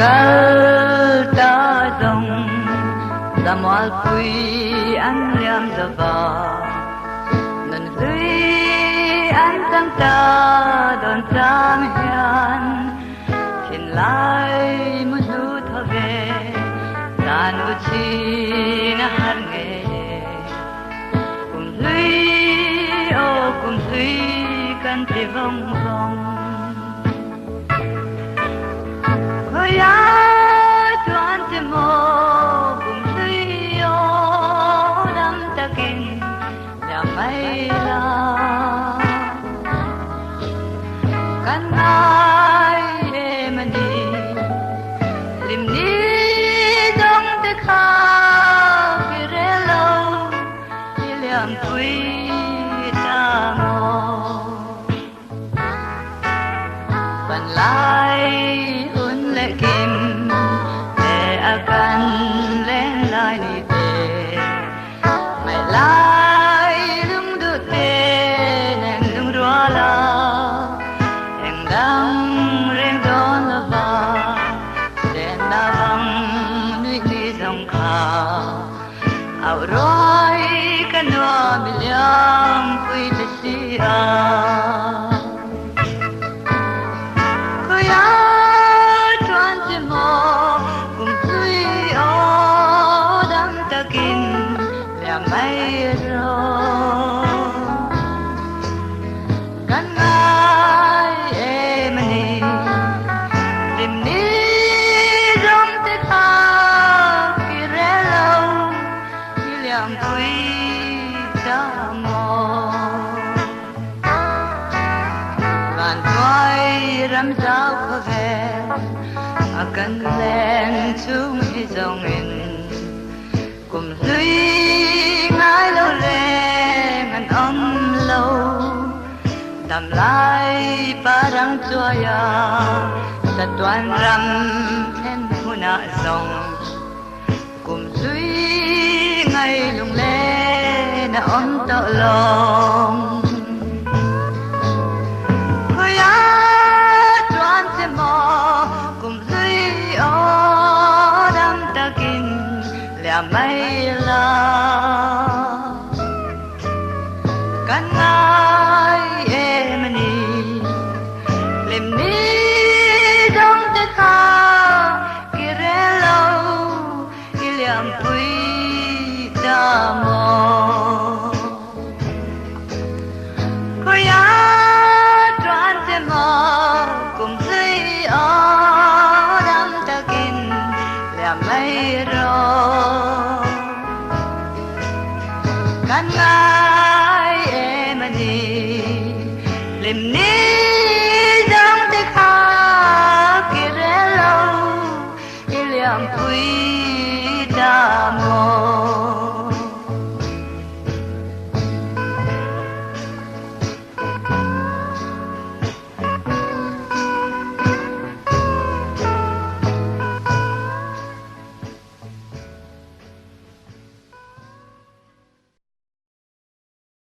gal ta dong Samuel pui an liam zava Nan lui an sang ta don sang hian Thiên lai mu du tha ve Tan u chi na har nge Kumhlui kan ti vong vong khawiah tuan ti mo Kumhlui o lam takin ya mai la kan ai mani lim ni dong te kha ki re lo liam pui lai hun lệ kim để akan lên lai ni te mai lai lung du te neng lung rua la heng dang reng don la ba den na bang nui ni dong kha au roi kanwa miliam pui te si a ram giao khawiah akan leng chung hi zong in Kumhlui ngai lo leng an om lo dam lai parang chuaya sa tuan ram hen huna zong Kumhlui ngai lung le na om to long mai la kan ai mani lim ni dong te kha ki re lo liam pui da mo khawiah tuan te mo Kumhlui o dam takin liam mai ro kan ai mani lim ni